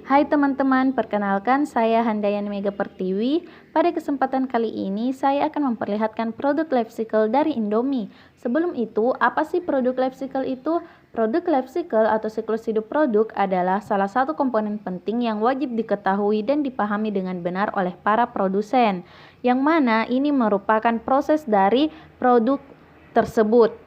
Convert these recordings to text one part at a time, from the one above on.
Hai teman-teman, perkenalkan saya Handayani Mega Pertiwi. Pada kesempatan kali ini saya akan memperlihatkan produk life cycle dari Indomie. Sebelum itu, apa sih produk life cycle itu? Produk life cycle atau siklus hidup produk adalah salah satu komponen penting yang wajib diketahui dan dipahami dengan benar oleh para produsen, yang mana ini merupakan proses dari produk tersebut.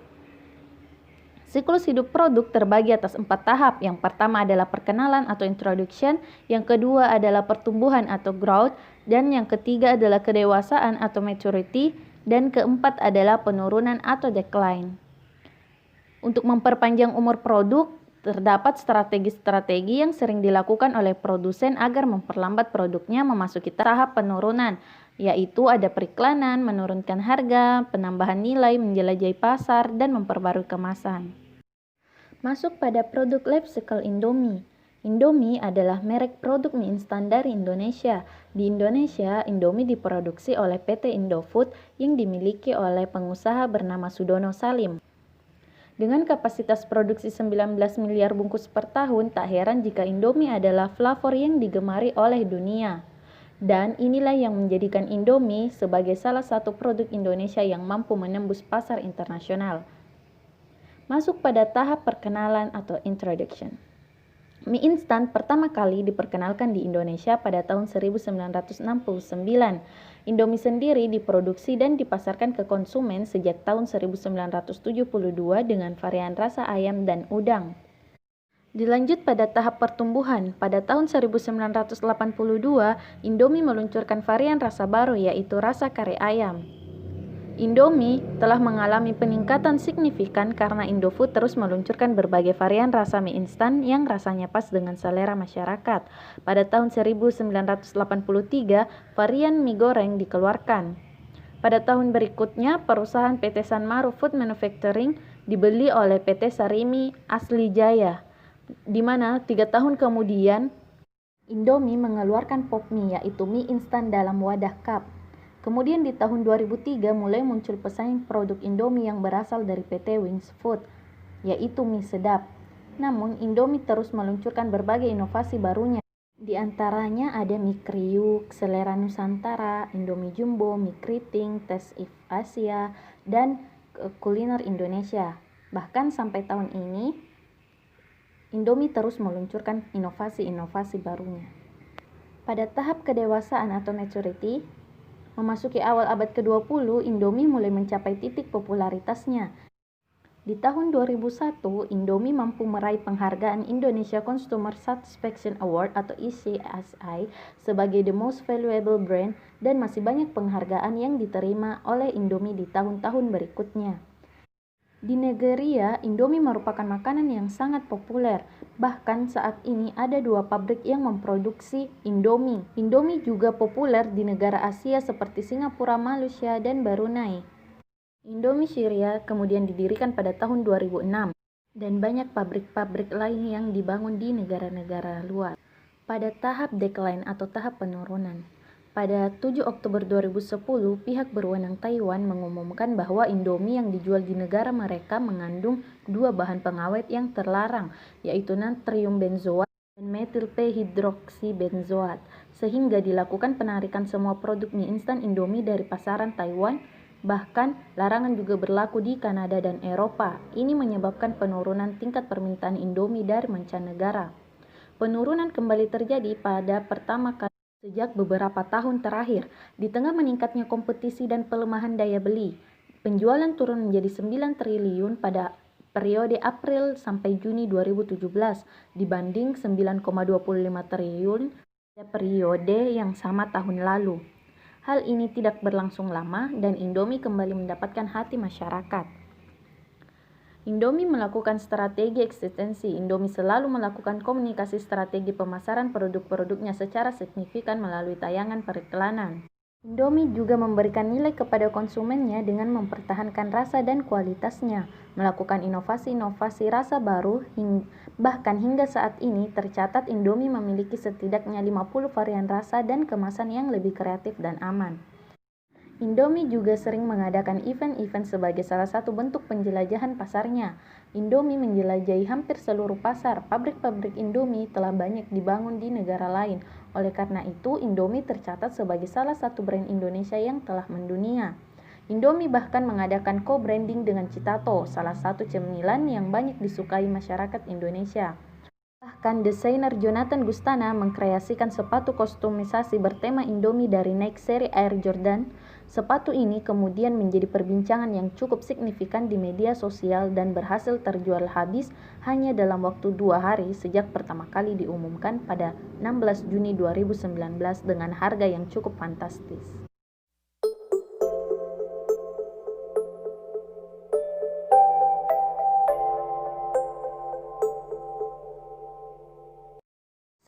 Siklus hidup produk terbagi atas 4 tahap. Yang pertama adalah perkenalan atau introduction, yang kedua adalah pertumbuhan atau growth, dan yang ketiga adalah kedewasaan atau maturity, dan keempat adalah penurunan atau decline. Untuk memperpanjang umur produk, terdapat strategi-strategi yang sering dilakukan oleh produsen agar memperlambat produknya memasuki tahap penurunan, yaitu ada periklanan, menurunkan harga, penambahan nilai, menjelajahi pasar, dan memperbarui kemasan. Masuk pada produk life cycle Indomie. Indomie adalah merek produk mie instan dari Indonesia. Di Indonesia, Indomie diproduksi oleh PT Indofood yang dimiliki oleh pengusaha bernama Sudono Salim. Dengan kapasitas produksi 19 miliar bungkus per tahun, tak heran jika Indomie adalah flavor yang digemari oleh dunia. Dan inilah yang menjadikan Indomie sebagai salah satu produk Indonesia yang mampu menembus pasar internasional. Masuk pada tahap perkenalan atau introduction. Mie instan pertama kali diperkenalkan di Indonesia pada tahun 1969. Indomie sendiri diproduksi dan dipasarkan ke konsumen sejak tahun 1972 dengan varian rasa ayam dan udang. Dilanjut pada tahap pertumbuhan, pada tahun 1982, Indomie meluncurkan varian rasa baru yaitu rasa kare ayam. Indomie telah mengalami peningkatan signifikan karena Indofood terus meluncurkan berbagai varian rasa mie instan yang rasanya pas dengan selera masyarakat. Pada tahun 1983, varian mie goreng dikeluarkan. Pada tahun berikutnya, perusahaan PT Sanmaru Food Manufacturing dibeli oleh PT Sarimi Asli Jaya, di mana 3 tahun kemudian Indomie mengeluarkan pop mie yaitu mie instan dalam wadah cup. Kemudian di tahun 2003 mulai muncul pesaing produk Indomie yang berasal dari PT Wings Food, yaitu mie sedap. Namun Indomie terus meluncurkan berbagai inovasi barunya. Di antaranya ada mie kriuk, selera Nusantara, Indomie Jumbo, mie keriting, Taste of Asia, dan kuliner Indonesia. Bahkan sampai tahun ini, Indomie terus meluncurkan inovasi-inovasi barunya. Pada tahap kedewasaan atau maturity, memasuki awal abad ke-20, Indomie mulai mencapai titik popularitasnya. Di tahun 2001, Indomie mampu meraih penghargaan Indonesia Consumer Satisfaction Award atau ICSI sebagai the most valuable brand dan masih banyak penghargaan yang diterima oleh Indomie di tahun-tahun berikutnya. Di Nigeria, Indomie merupakan makanan yang sangat populer. Bahkan saat ini ada 2 pabrik yang memproduksi Indomie. Indomie juga populer di negara Asia seperti Singapura, Malaysia, dan Brunei. Indomie Syria kemudian didirikan pada tahun 2006 dan banyak pabrik-pabrik lain yang dibangun di negara-negara luar. Pada tahap decline atau tahap penurunan, pada 7 Oktober 2010, pihak berwenang Taiwan mengumumkan bahwa Indomie yang dijual di negara mereka mengandung 2 bahan pengawet yang terlarang, yaitu natrium benzoat dan metil P-hidroksibenzoat, sehingga dilakukan penarikan semua produk mie instan Indomie dari pasaran Taiwan. Bahkan, larangan juga berlaku di Kanada dan Eropa. Ini menyebabkan penurunan tingkat permintaan Indomie dari mancanegara. Penurunan kembali terjadi pada pertama kali sejak beberapa tahun terakhir. Di tengah meningkatnya kompetisi dan pelemahan daya beli, penjualan turun menjadi 9 triliun pada periode April sampai Juni 2017 dibanding 9,25 triliun pada periode yang sama tahun lalu. Hal ini tidak berlangsung lama dan Indomie kembali mendapatkan hati masyarakat. Indomie melakukan strategi eksistensi. Indomie selalu melakukan komunikasi strategi pemasaran produk-produknya secara signifikan melalui tayangan periklanan. Indomie juga memberikan nilai kepada konsumennya dengan mempertahankan rasa dan kualitasnya, melakukan inovasi-inovasi rasa baru, bahkan hingga saat ini tercatat Indomie memiliki setidaknya 50 varian rasa dan kemasan yang lebih kreatif dan aman. Indomie juga sering mengadakan event-event sebagai salah satu bentuk penjelajahan pasarnya. Indomie menjelajahi hampir seluruh pasar. Pabrik-pabrik Indomie telah banyak dibangun di negara lain. Oleh karena itu, Indomie tercatat sebagai salah satu brand Indonesia yang telah mendunia. Indomie bahkan mengadakan co-branding dengan Citato, salah satu cemilan yang banyak disukai masyarakat Indonesia. Bahkan desainer Jonathan Gustana mengkreasikan sepatu kostumisasi bertema Indomie dari Nike seri Air Jordan. Sepatu ini kemudian menjadi perbincangan yang cukup signifikan di media sosial dan berhasil terjual habis hanya dalam waktu 2 hari sejak pertama kali diumumkan pada 16 Juni 2019 dengan harga yang cukup fantastis.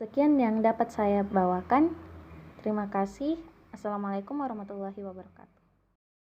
Sekian yang dapat saya bawakan. Terima kasih. Assalamualaikum warahmatullahi wabarakatuh.